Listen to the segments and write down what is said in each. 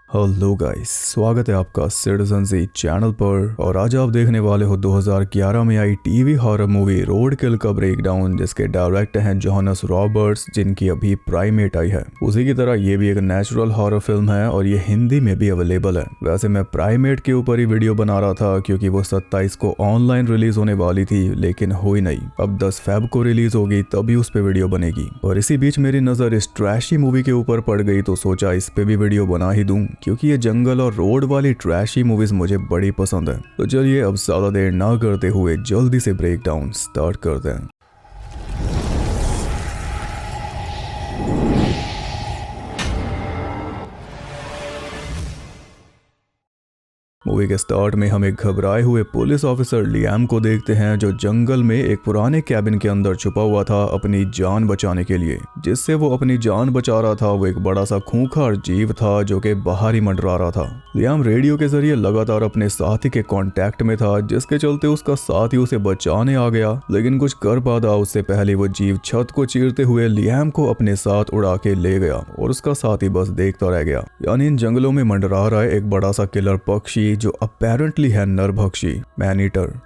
Hello guys, स्वागत है आपका सिटीजन जी चैनल पर। और आज आप देखने वाले हो 2011 में आई टीवी हॉरर मूवी रोड किल का ब्रेकडाउन, जिसके डायरेक्टर हैं जोनास रॉबर्ट्स, जिनकी अभी प्राइमेट आई है। उसी की तरह ये भी एक नेचुरल हॉरर फिल्म है और ये हिंदी में भी अवेलेबल है। वैसे मैं प्राइमेट के ऊपर ही वीडियो बना रहा था क्योंकि वो 27 को ऑनलाइन रिलीज होने वाली थी, लेकिन हुई नहीं। अब 10 फेब को रिलीज होगी तभी उस पर वीडियो बनेगी। और इसी बीच मेरी नजर इस ट्रैशी मूवी के ऊपर पड़ गई तो सोचा इस पे भी वीडियो बना ही दूं, क्योंकि ये जंगल और रोड वाली ट्रैशी मूवीज मुझे बड़ी पसंद है। तो चलिए अब ज्यादा देर ना करते हुए जल्दी से ब्रेकडाउन स्टार्ट करते हैं। मूवी के स्टार्ट में हम एक घबराए हुए पुलिस ऑफिसर लियाम को देखते हैं, जो जंगल में एक पुराने कैबिन के अंदर छुपा हुआ था अपनी जान बचाने के लिए। जिससे वो अपनी जान बचा रहा था वो एक बड़ा सा खूंखार जीव था जो कि बाहर ही मंडरा रहा था। लियाम रेडियो के जरिए लगातार अपने साथी के कांटेक्ट में था, जिसके चलते उसका साथी उसे बचाने आ गया, लेकिन कुछ कर पाता उससे पहले वो जीव छत को चीरते हुए लियाम को अपने साथ उड़ा के ले गया और उसका साथी बस देखता रह गया। यानी इन जंगलों में मंडरा रहा है एक बड़ा सा किलर पक्षी जो अपेरेंटली है नरभक्षी, मैन ईटर।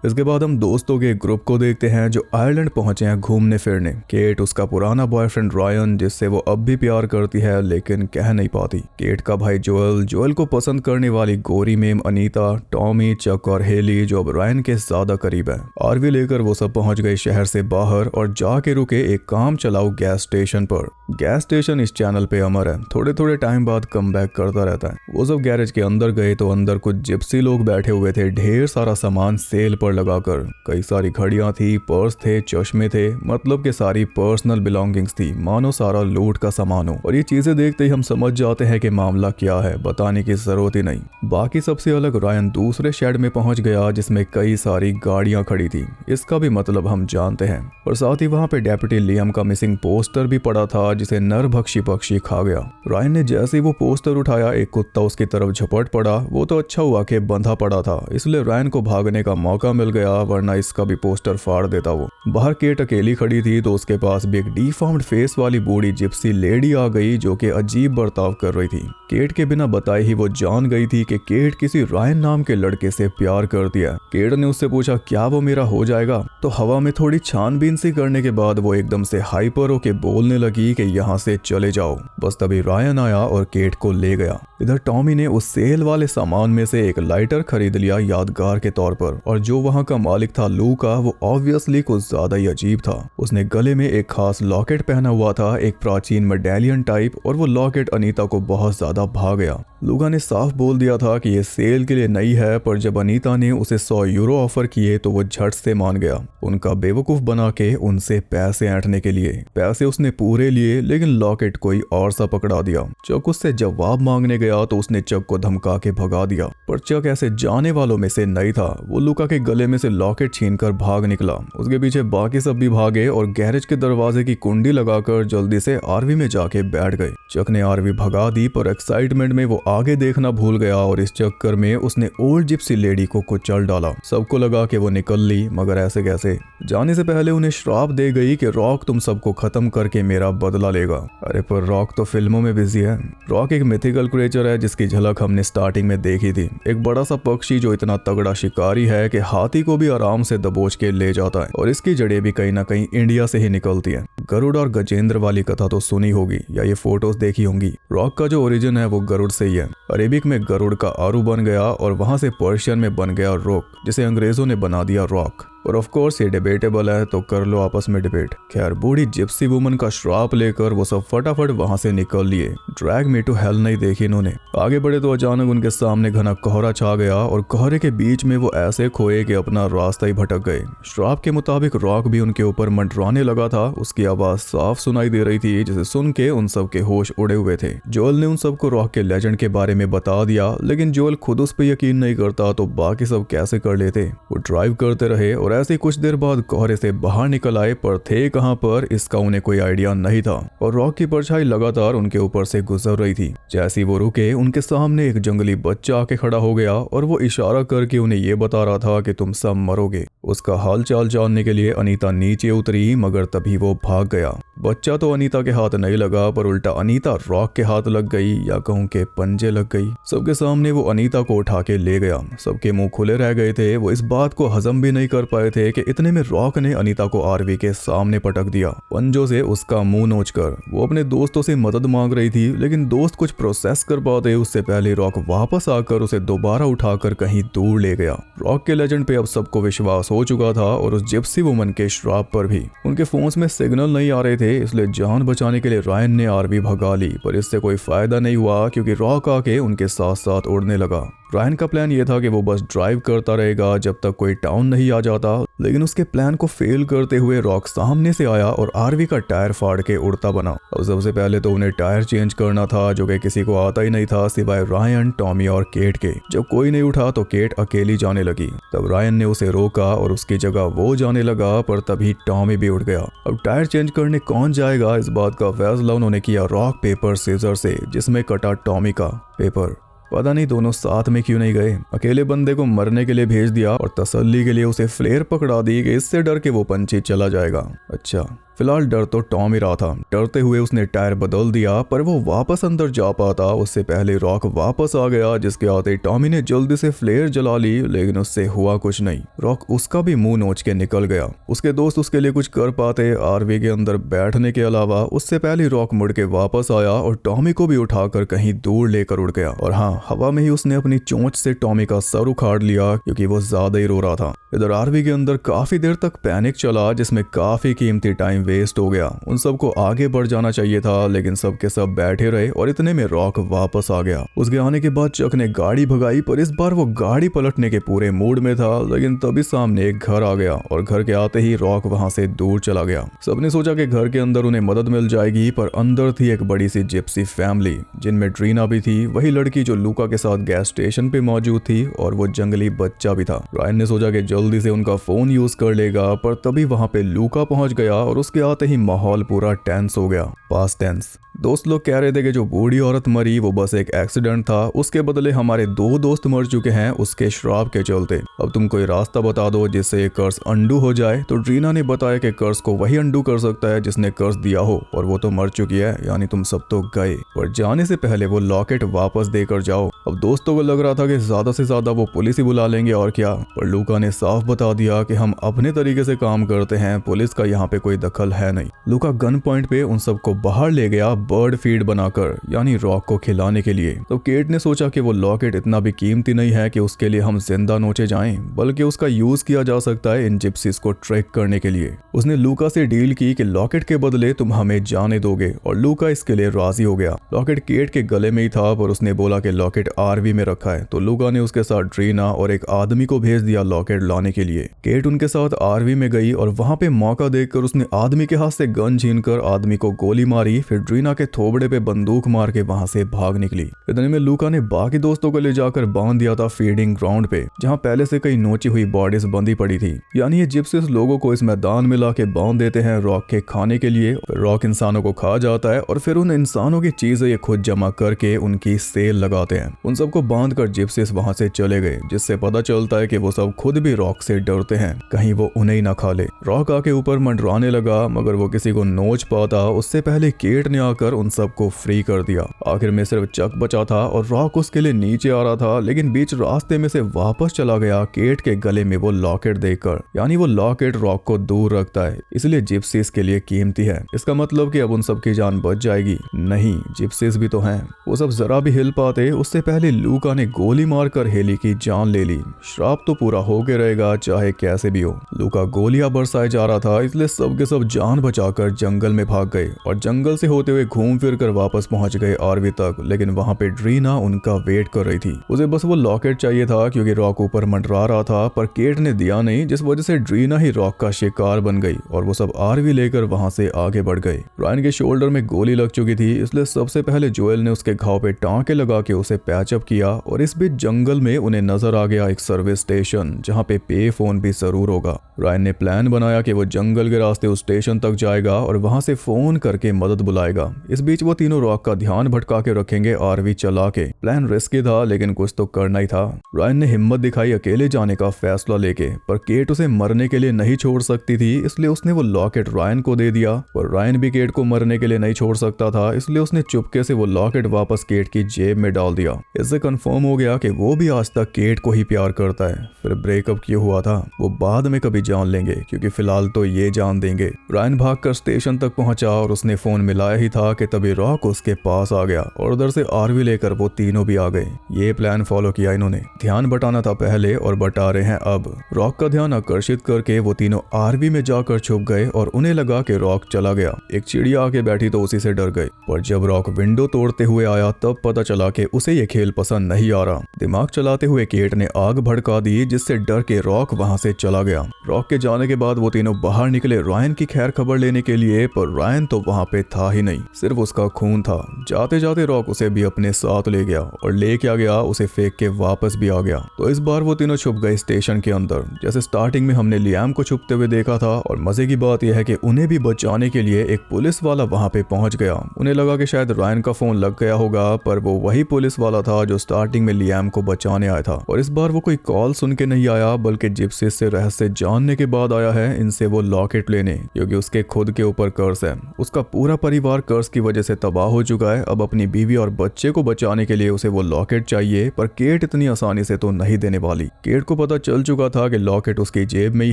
इसके बाद हम दोस्तों के एक ग्रुप को देखते हैं जो आयरलैंड पहुंचे हैं घूमने फिरने। केट उसका पुराना बॉयफ्रेंड रायन, जिससे वो अब भी प्यार करती है लेकिन कह नहीं पाती। केट का भाई जोएल को पसंद करने वाली गोरी मेम अनीता, टॉमी, चक और हेली जो अब रायन के ज्यादा करीब है। आरवी लेकर वो सब पहुंच गए शहर से बाहर और जाके रुके एक काम चलाओ गैस स्टेशन पर। गैस स्टेशन इस चैनल पे अमर है, थोड़े थोड़े टाइम बाद कम बैक करता रहता है। वो सब गैरेज के अंदर गए तो अंदर कुछ जिप्सी लोग बैठे हुए थे, ढेर सारा सामान सेल पर लगाकर। कई सारी घड़ियां थी, पर्स थे, चश्मे थे, मतलब कि सारी पर्सनल बिलोंगिंग्स थी, मानो सारा लूट का सामान हो। और ये चीजें देखते ही हम समझ जाते हैं कि मामला क्या है, बताने की जरूरत ही नहीं। बाकी सबसे अलग रायन दूसरे शेड में पहुंच गया जिसमें कई सारी गाड़ियां खड़ी थी, इसका भी मतलब हम जानते हैं। और साथ ही वहां पे डेप्यूटी लियम का मिसिंग पोस्टर भी पड़ा था जिसे नरभक्षी पक्षी खा गया। रायन ने जैसे ही वो पोस्टर उठाया एक कुत्ता उसकी तरफ झपट पड़ा। वो तो अच्छा हुआ कि बंधा पड़ा था, इसलिए रायन को भागने का मौका मिल गया, वरना इसका भी पोस्टर फाड़ देता वो। बाहर केट अकेली खड़ी थी तो उसके पास भी एक डिफॉर्म्ड फेस वाली बूढ़ी जिप्सी लेडी आ गई जो कि अजीब बर्ताव कर रही थी। केट के बिना बताए ही वो जान गई थी कि केट किसी रायन नाम के लड़के से प्यार करती है। केट ने उससे पूछा क्या वो मेरा हो जाएगा, तो हवा में थोड़ी छानबीन सी करने के बाद वो एकदम से हाइपर होके बोलने लगी कि यहाँ से चले जाओ। बस तभी रायन आया और केट को ले गया। इधर टॉमी ने उस सेल वाले सामान में से एक लाइटर खरीद लिया यादगार के तौर पर, और जो वहाँ का मालिक था लूका, वो ऑब्वियसली कुछ ज्यादा ही अजीब था। उसने गले में एक खास लॉकेट पहना हुआ था, एक प्राचीन मेडालियन टाइप, और वो लॉकेट अनीता को बहुत ज्यादा भा गया। लूका ने साफ बोल दिया था कि ये सेल के लिए नहीं है, पर जब अनीता ने उसे 100 यूरो ऑफर किए तो वो झट से मान गया, उनका बेवकूफ बना के उनसे पैसे ऐंठने के लिए। पैसे उसने पूरे लिए, लेकिन लॉकेट कोई और सा पकड़ा दिया। चक उससे जवाब मांगने गया तो उसने चक को धमका के भगा दिया, पर चक ऐसे जाने वालों में से नहीं था। वो लूका के गले में से लॉकेट छीनकर भाग निकला। उसके पीछे बाकी सब भी भागे और गैरेज के दरवाजे की कुंडी लगाकर जल्दी से आरवी में जाके बैठ गए। चक ने आरवी भगा दी, पर एक्साइटमेंट में वो आगे देखना भूल गया और इस चक्कर में उसने ओल्ड जिप्सी लेडी को कुचल डाला। सबको लगा कि वो निकल ली, मगर ऐसे कैसे। जाने से पहले उन्हें श्राप दे गई कि रॉक तुम सबको खत्म करके मेरा बदला लेगा। अरे पर रॉक तो फिल्मों में बिजी है। रॉक एक मिथिकल क्रिएचर है जिसकी झलक हमने स्टार्टिंग में देखी थी। एक बड़ा सा पक्षी जो इतना तगड़ा शिकारी है कि हाथी को भी आराम से दबोच के ले जाता है, और इसकी जड़ें भी कहीं ना कहीं इंडिया से ही निकलती हैं। गरुड़ और गजेंद्र वाली कथा तो सुनी होगी या ये फोटोज देखी होंगी। रॉक का जो ओरिजिन है वो गरुड़ से ही है। अरेबिक में गरुड़ का आरू बन गया और वहां से पर्शियन में बन गया रॉक, जिसे अंग्रेजों ने बना दिया रॉक। और ऑफ कोर्स ये डिबेटेबल है, तो कर लो आपस में डिबेट। खैर, बूढ़ी जिप्सी वुमन का श्राप लेकर वो सब फटाफट वहां से निकल लिए। ड्रैग मी टू हेल नहीं देखी इन्होंने। आगे बढ़े तो अचानक उनके सामने घना कोहरा छा गया और कोहरे के बीच में वो ऐसे खोए कि अपना रास्ता ही भटक गए। श्राप के मुताबिक रॉक भी उनके ऊपर मंडराने लगा था। उसकी आवाज साफ सुनाई दे रही थी, जिसे सुन के उन सब के होश उड़े हुए थे। जोएल ने उन सबको रॉक के लेजेंड के बारे में बता दिया, लेकिन जोएल खुद उस पर यकीन नहीं करता तो बाकी सब कैसे कर लेते। वो ड्राइव करते रहे और और ऐसे कुछ देर बाद कोहरे से बाहर निकल आए, पर थे कहां पर इसका उन्हें कोई आइडिया नहीं था और रॉक की परछाई लगातार उनके ऊपर से गुजर रही थी। जैसे ही वो रुके, उनके सामने एक जंगली बच्चा आके खड़ा हो गया और वो इशारा करके उन्हें ये बता रहा था कि तुम सब मरोगे। उसका हालचाल जानने के लिए अनीता नीचे उतरी, मगर तभी वो भाग गया। बच्चा तो अनीता के हाथ नहीं लगा, पर उल्टा अनीता रॉक के हाथ लग गई, या कहूं के पंजे लग गई। सबके सामने वो अनीता को उठा के ले गया। सबके मुंह खुले रह गए थे। वो इस बात को हजम भी नहीं कर पाए थे कि इतने में रॉक ने अनीता को आरवी के सामने पटक दिया। पंजों से उसका मुंह नोचकर वो अपने दोस्तों से मदद मांग रही थी, लेकिन दोस्त कुछ प्रोसेस कर पाते उससे पहले रॉक वापस आकर उसे दोबारा उठाकर कहीं दूर ले गया। रॉक के लेजेंड पे अब सबको विश्वास हो चुका था और उस जिप्सी वुमन के श्राप पर भी। उनके फोन्स में सिग्नल नहीं आ रहे थे, इसलिए जान बचाने के लिए रायन ने आरवी भगा ली, पर इससे कोई फायदा नहीं हुआ क्योंकि रॉक आके उनके साथ साथ उड़ने लगा। रायन का प्लान ये था कि वो बस ड्राइव करता रहेगा जब तक कोई टाउन नहीं आ जाता, लेकिन उसके प्लान को फेल करते हुए रॉक सामने से आया और आरवी का टायर फाड़ के उड़ता बना। अब सबसे पहले तो उन्हें टायर चेंज करना था, जो कि किसी को आता ही नहीं था सिवाय रायन, टॉमी और केट के। जब कोई नहीं उठा तो केट अकेली जाने लगी। तब रायन ने उसे रोका और उसकी जगह वो जाने लगा, पर तभी टॉमी भी उठ गया। अब टायर चेंज करने कौन जाएगा, इस बात का फैसला उन्होंने किया रॉक पेपर सीजर से, जिसमें कटा टॉमी का पेपर। पता नहीं दोनों साथ में क्यों नहीं गए। अकेले बंदे को मरने के लिए भेज दिया और तसल्ली के लिए उसे फ्लेयर पकड़ा दी कि इससे डर के वो पंछी चला जाएगा। अच्छा, फिलहाल डर तो टॉम ही रहा था। डरते हुए उसने टायर बदल दिया, पर वो वापस अंदर जा पाता उससे पहले रॉक वापस आ गया, जिसके आते टॉमी ने जल्दी से फ्लेयर जला ली, लेकिन उससे हुआ कुछ नहीं। रॉक उसका भी मुंह नोच के निकल गया। उसके दोस्त उसके लिए कुछ कर पाते आरवी के अंदर बैठने के अलावा। उससे पहले रॉक मुड़ के वापस आया और टॉमी को भी उठाकर कहीं दूर लेकर उड़ गया। और हाँ, हवा में ही उसने अपनी चोंच से टॉमी का सर उखाड़ लिया क्योंकि वो ज्यादा ही रो रहा था। इधर आरवी के अंदर काफी देर तक पैनिक चला, जिसमें काफी कीमती टाइम वेस्ट हो गया। उन सबको आगे बढ़ जाना चाहिए था, लेकिन सबके सब बैठे रहे और इतने में रॉक वापस आ गया। उसके आने के बाद चक ने गाड़ी भगाई, पर इस बार वो गाड़ी पलटने के पूरे मूड में था, लेकिन तभी सामने एक घर आ गया और घर के आते ही रॉक वहां से दूर चला गया। सबने सोचा कि घर के अंदर उन्हें मदद मिल जाएगी, पर अंदर थी एक बड़ी सी जिप्सी फैमिली, जिनमें ड्रीना भी थी, वही लड़की जो लूका के साथ गैस स्टेशन पे मौजूद थी, और वो जंगली बच्चा भी था। रायन ने सोचा कि जल्दी से उनका फोन यूज कर लेगा, पर तभी वहां पे लूका पहुंच गया और उसके आते ही माहौल पूरा टेंस हो गया। Past tense. दोस्त लोग कह रहे थे कि जो बूढ़ी औरत मरी वो बस एक एक्सीडेंट था, उसके बदले हमारे 2 दोस्त मर चुके हैं उसके श्राप के चलते। अब तुम कोई रास्ता बता दो जिससे ये कर्ज अंडू हो जाए। तो ड्रीना ने बताया कि कर्ज को वही अंडू कर सकता है जिसने कर्ज दिया हो, और वो तो मर चुकी है, यानी तुम सब तो गए। पर जाने से पहले वो लॉकेट वापस देकर जाओ। अब दोस्तों को लग रहा था कि ज्यादा से ज्यादा वो पुलिस ही बुला लेंगे और क्या, पर लूका ने साफ बता दिया कि हम अपने तरीके से काम करते हैं, पुलिस का यहाँ पे कोई दखल है नहीं। लूका गन पॉइंट पे उन सबको बाहर ले गया बर्ड फीड बनाकर, यानी रॉक को खिलाने के लिए। तो केट ने सोचा कि वो लॉकेट इतना भी कीमती नहीं है कि उसके लिए हम जिंदा नोचे जाएं, बल्कि उसका यूज किया जा सकता है इन जिप्सीज को ट्रैक करने के लिए। उसने लूका से डील की कि लॉकेट के बदले तुम हमें जाने दोगे, और लूका इसके लिए राजी हो गया। लॉकेट केट के गले में ही था, पर उसने बोला कि लॉकेट आरवी में रखा है। तो लूका ने उसके साथ ड्रीना और एक आदमी को भेज दिया लॉकेट लाने के लिए। केट उनके साथ आरवी में गई और वहां पे मौका देखकर उसने आदमी के हाथ से गन छीनकर आदमी को गोली मारी, फिर ड्रीना के थोबड़े पे बंदूक मार के वहां से भाग निकली। इतने में लूका ने बाकी दोस्तों को ले जाकर बांध दिया था फीडिंग ग्राउंड पे, जहां पहले से कई नोची हुई बॉडीज बंधी पड़ी थी। यानी ये जिप्सीज लोगों को इस मैदान में लाके बांध देते हैं रॉक के खाने के लिए। रॉक इंसानों को खा जाता है और फिर उन इंसानों की चीजें ये खुद जमा करके उनकी सेल लगाते हैं। उन सबको बांध कर जिप्सीज वहां से चले गए, जिससे पता चलता है कि वो सब खुद भी रॉक से डरते हैं, कहीं वो उन्हें ही ना खा ले। रॉक आके ऊपर मंडराने लगा, मगर वो किसी को नोच पाता उससे पहले केट ने आकर उन सबको फ्री कर दिया। आखिर में सिर्फ चक बचा था और रॉक उसके लिए नीचे आ रहा था, लेकिन बीच रास्ते में से वापस चला गया केट के गले में वो लॉकेट देकर। यानी वो लॉकेट रॉक को दूर रखता है, इसलिए जिप्सीज के लिए कीमती है। इसका मतलब कि अब उन सब की जान बच जाएगी? नहीं, जिप्सीज भी तो हैं। वो सब जरा भी हिल पाते उससे पहले लूका ने गोली मारकर हेली की जान ले ली। श्राप तो पूरा होके रहेगा चाहे कैसे भी हो। लूका गोलियां बरसाए जा रहा था, इसलिए सब के सब जान बचाकर जंगल में भाग गए और जंगल से होते हुए घूम फिर कर वापस पहुंच गए आरवी तक, लेकिन वहां पे ड्रीना उनका वेट कर रही थी। उसे बस वो लॉकेट चाहिए था क्योंकि रॉक ऊपर मंडरा रहा था, पर केट ने दिया नहीं, जिस वजह से ड्रीना ही रॉक का शिकार बन गई और वो सब आरवी लेकर वहां से आगे बढ़ गए। रायन के शोल्डर में गोली लग चुकी थी, इसलिए सबसे पहले जोएल ने उसके घाव पे टांके लगा के उसे पैचअप किया और इस बीच जंगल में उन्हें नजर आ गया एक सर्विस स्टेशन जहाँ पे पे फोन भी जरूर होगा। रायन ने प्लान बनाया कि वो जंगल के रास्ते उस स्टेशन तक जाएगा और वहां से फोन करके मदद बुलाएगा। इस बीच वो तीनों रॉक का ध्यान भटका के रखेंगे आरवी चला के। प्लान रिस्की था लेकिन कुछ तो करना ही था। रायन ने हिम्मत दिखाई अकेले जाने का फैसला लेके, पर केट उसे मरने के लिए नहीं छोड़ सकती थी, इसलिए उसने वो लॉकेट रायन को दे दिया। पर रायन भी केट को मरने के लिए नहीं छोड़ सकता था, इसलिए उसने चुपके से वो लॉकेट वापस केट की जेब में डाल दिया। इससे कंफर्म हो गया कि वो भी आज तक केट को ही प्यार करता है। फिर ब्रेकअप क्यों हुआ था वो बाद में कभी जान लेंगे, क्योंकि फिलहाल तो ये जान देंगे। रायन भागकर स्टेशन तक पहुंचा और उसने फोन मिलाया ही था कि तभी रॉक उसके पास आ गया और उधर से आरवी लेकर वो तीनों भी आ गए। ये प्लान फॉलो किया इन्होंने। ध्यान बटाना था पहले और बटा रहे हैं अब। रॉक का ध्यान आकर्षित करके वो तीनों आरवी में जाकर छुप गए और उन्हें लगा कि रॉक चला गया। एक चिड़िया आके बैठी तो उसी से डर गए, पर जब रॉक विंडो तोड़ते हुए आया तब पता चला कि उसे ये खेल पसंद नहीं आ रहा। दिमाग चलाते हुए केट ने आग भड़का दी, जिससे डर के रॉक वहां से चला गया। रॉक के जाने के बाद वो तीनों बाहर निकले रायन की खैर खबर लेने के लिए, पर रायन तो वहां पे था ही नहीं, सिर्फ उसका खून था। जाते जाते रॉक उसे भी अपने साथ ले गया और ले क्या गया उसे फेंक के वापस भी आ गया। तो इस बार वो तीनों छुप गए स्टेशन के अंदर, जैसे स्टार्टिंग में हमने लियाम को छुपते हुए देखा था। और मजे की बात यह है कि उन्हें भी बचाने के लिए एक पुलिस वाला वहां पे पहुंच गया। उन्हें लगा कि शायद रायन का फोन लग गया होगा, पर वो वही पुलिस वाला था जो स्टार्टिंग में लियाम को बचाने आया था। और इस बार वो कोई कॉल सुन के नहीं आया, बल्कि जिप्सीज से रहस्य जानने के बाद आया है इनसे वो लॉकेट लेने, क्योंकि उसके खुद के ऊपर कर्ज है। उसका पूरा परिवार कर्ज की वजह से तबाह हो चुका है। अब अपनी बीवी और बच्चे को बचाने के लिए उसे वो लॉकेट चाहिए, पर केट इतनी आसानी से तो नहीं देने वाली। केट को पता चल चुका था कि लॉकेट उसकी जेब में ही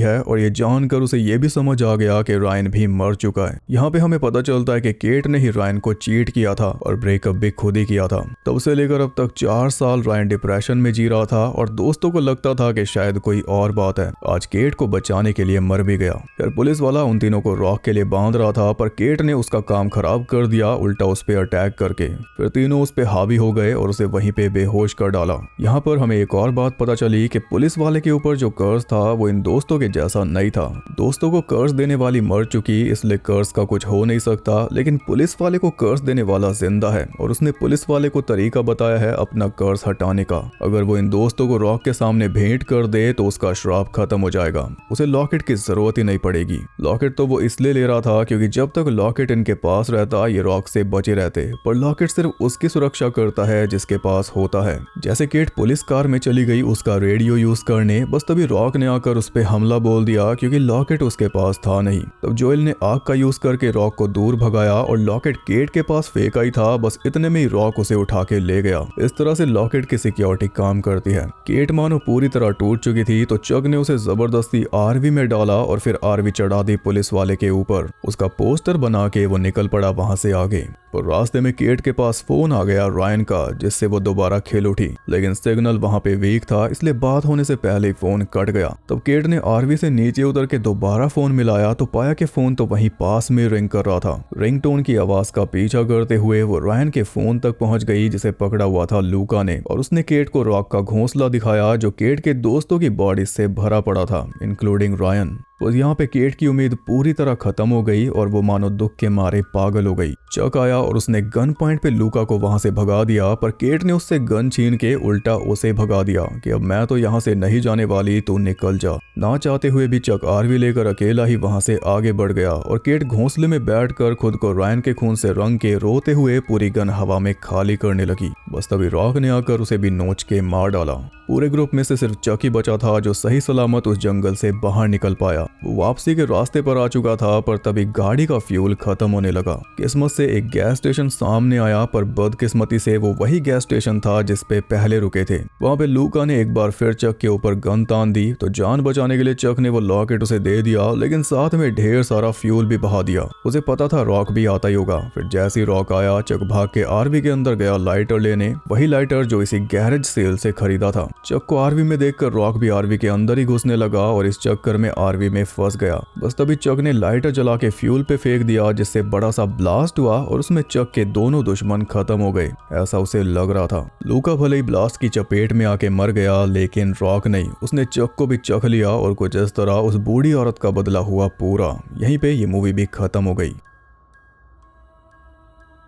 है, और ये जानकर उसे ये भी समझ आ गया कि रायन भी मर चुका है। यहाँ पे हमें पता चलता है कि केट ने ही रायन को चीट किया था और ब्रेकअप भी खुद ही किया था। तब से लेकर अब तक 4 साल रायन डिप्रेशन में जी रहा था और दोस्तों को लगता था कि शायद कोई और बात है। आज केट को बचाने के लिए मर भी गया। फिर पुलिस वाला उन तीनों को रॉक के लिए बांध रहा था, पर केट ने उसका काम खराब कर दिया, उल्टा उस पे अटैक करके। फिर तीनों उस पे हावी हो गए और उसे वहीं पे बेहोश कर डाला। यहाँ पर हमें एक और बात पता चली कि पुलिस वाले के ऊपर जो कर्ज था वो इन दोस्तों के जैसा नहीं था। दोस्तों को कर्ज देने वाली मर चुकी, इसलिए कर्ज का कुछ हो नहीं सकता, लेकिन पुलिस वाले को कर्ज देने वाला जिंदा है और उसने पुलिस वाले को तरीका बताया है अपना कर्ज हटाने का। अगर वो इन दोस्तों को रॉक के सामने भेंट कर दे तो उसका श्राप खत्म हो जाएगा, उसे लॉकेट की जरूरत ही नहीं पड़ेगी। लॉकेट तो वो इसलिए ले रहा था क्योंकि जब तक लॉकेट इनके पास रहता ये रॉक से बचे रहते, पर लॉकेट सिर्फ उसकी सुरक्षा करता है जिसके पास होता है। जैसे केट पुलिस कार में चली गई उसका रेडियो यूज करने, बस तभी रॉक ने आकर उस पे हमला बोल दिया क्योंकि लॉकेट उसके पास था नहीं। तब जोएल ने आग का यूज करके रॉक को दूर भगाया और लॉकेट केट के पास फेंका ही था, बस इतने में ही रॉक उसे उठा के ले गया। इस तरह से लॉकेट की सिक्योरिटी काम करती है। केट मानो पूरी तरह टूट चुकी थी, तो चग ने उसे जबरदस्ती आरवी में डाला और फिर आरवी चढ़ा दी पुलिस वाले के ऊपर। उसका पोस्टर बना के वो निकल पड़ा वहां से आगे। और रास्ते में केट के पास फोन आ गया रायन का, जिससे वो दोबारा खेल उठी, लेकिन सिग्नल वहां पे वीक था, इसलिए बात होने से पहले ही फोन कट गया। तब केट ने आरवी से नीचे उतर के दोबारा फोन मिलाया तो पाया कि फोन तो वहीं पास में रिंग कर रहा था। रिंगटोन की आवाज का पीछा करते हुए वो रायन के फोन तक पहुंच गई, जिसे पकड़ा हुआ था लूका ने, और उसने केट को रॉक का घोंसला दिखाया जो केट के दोस्तों की बॉडी से भरा पड़ा था, इंक्लूडिंग रायन। तो यहाँ पे केट की उम्मीद पूरी तरह खत्म हो गई और वो मानो दुख के मारे पागल हो गई। चक आया और उसने गन पॉइंट पे लूका को वहां से भगा दिया, पर केट ने उससे गन छीन के उल्टा उसे भगा दिया कि अब मैं तो यहाँ से नहीं जाने वाली, तू निकल जा। ना चाहते हुए भी चक आरवी लेकर अकेला ही वहां से आगे बढ़ गया और केट घोंसले में बैठकर खुद को रायन के खून से रंग के रोते हुए पूरी गन हवा में खाली करने लगी। बस तभी रॉक ने आकर उसे भी नोच के मार डाला। पूरे ग्रुप में से सिर्फ चक ही बचा था जो सही सलामत उस जंगल से बाहर निकल पाया। वो वापसी के रास्ते पर आ चुका था, पर तभी गाड़ी का फ्यूल खत्म होने लगा। किस्मत से एक गैस स्टेशन सामने आया, पर बदकिस्मती से वो वही गैस स्टेशन था जिस पे पहले रुके थे। वहां पे लूका ने एक बार फिर चक के ऊपर गन तान दी, तो जान बचाने के लिए चक ने वो लॉकेट उसे दे दिया, लेकिन साथ में ढेर सारा फ्यूल भी बहा दिया। उसे पता था रॉक भी आता ही होगा। फिर जैसे ही रॉक आया, चक भाग के आरवी के अंदर गया लाइटर लेने, वही लाइटर जो इसी गैरेज सेल से खरीदा था। चक को आरवी में देखकर रॉक भी आरवी के अंदर ही घुसने लगा और इस चक्कर में आरवी में फंस गया। बस तभी चक ने लाइटर जला के फ्यूल पे फेंक दिया, जिससे बड़ा सा ब्लास्ट हुआ और उसमें चक के दोनों दुश्मन खत्म हो गए, ऐसा उसे लग रहा था। लूका भले ही ब्लास्ट की चपेट में आके मर गया, लेकिन रॉक नहीं, उसने चक को भी चख लिया और कुछ इस तरह उस बूढ़ी औरत का बदला हुआ पूरा। यहीं पे ये मूवी भी खत्म हो गई।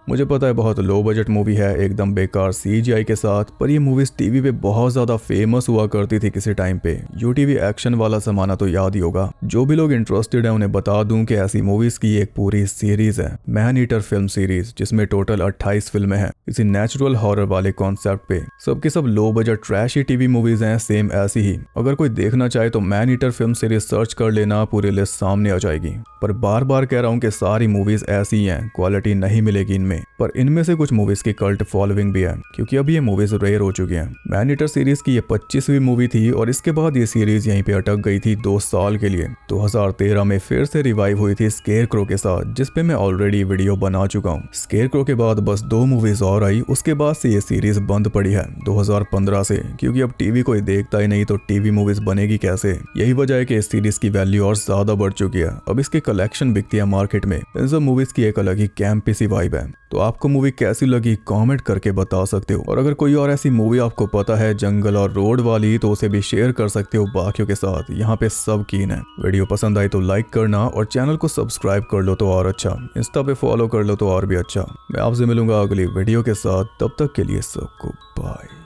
मुझे पता है बहुत लो बजट मूवी है, एकदम बेकार सीजीआई के साथ, पर ये मूवीज टीवी पे बहुत ज्यादा फेमस हुआ करती थी किसी टाइम पे। यूटीवी एक्शन वाला जमाना तो याद ही होगा। जो भी लोग इंटरेस्टेड है उन्हें बता दूं कि ऐसी मूवीज की एक पूरी सीरीज है, मैन ईटर फिल्म सीरीज, जिसमें टोटल 28 फिल्में हैं इसी नेचुरल हॉरर वाले कॉन्सेप्ट पे। सबके सब low budget trashy TV movies हैं, सेम ऐसी ही। अगर कोई देखना चाहे तो man eater film series search कर लेना, पूरी लिस्ट सामने आ जाएगी। पर बार बार कह रहा हूँ कि सारी मूवीज ऐसी ही हैं, क्वालिटी नहीं मिलेगी इनमें, पर इनमें से कुछ मूवीज की कल्ट फॉलोइंग भी है, क्योंकि अब ये मूवीज रेयर हो चुकी हैं। मैन ईटर सीरीज की ये 25वीं मूवी थी और इसके बाद ये सीरीज यहीं पे अटक गई थी 2 साल के लिए। 2013 में फिर से रिवाइव हुई थी स्केरक्रो के साथ, जिसपे मैं ऑलरेडी वीडियो बना चुका हूँ। स्केरक्रो के बाद बस 2 मूवीज और आई, उसके बाद से ये सीरीज बंद पड़ी है 2015 से, क्योंकि अब टीवी कोई देखता ही नहीं तो टीवी मूवीज बनेगी कैसे। यही वजह है कि इस सीरीज की वैल्यू और ज्यादा बढ़ चुकी है। अब इसके कलेक्शन बिकती है मार्केट में। इन सब मूवीज की एक अलग ही कैंपी सी वाइब है। तो आपको मूवी कैसी लगी कमेंट करके बता सकते हो, और अगर कोई और ऐसी मूवी आपको पता है जंगल और रोड वाली तो उसे भी शेयर कर सकते हो बाकियों के साथ। यहाँ पे सब कीन है। वीडियो पसंद आई तो लाइक करना और चैनल को सब्सक्राइब कर लो तो और अच्छा, इंस्टा पे फॉलो कर लो तो और भी अच्छा। मैं आपसे मिलूंगा अगली वीडियो के साथ, तब तक के लिए सबको बाय।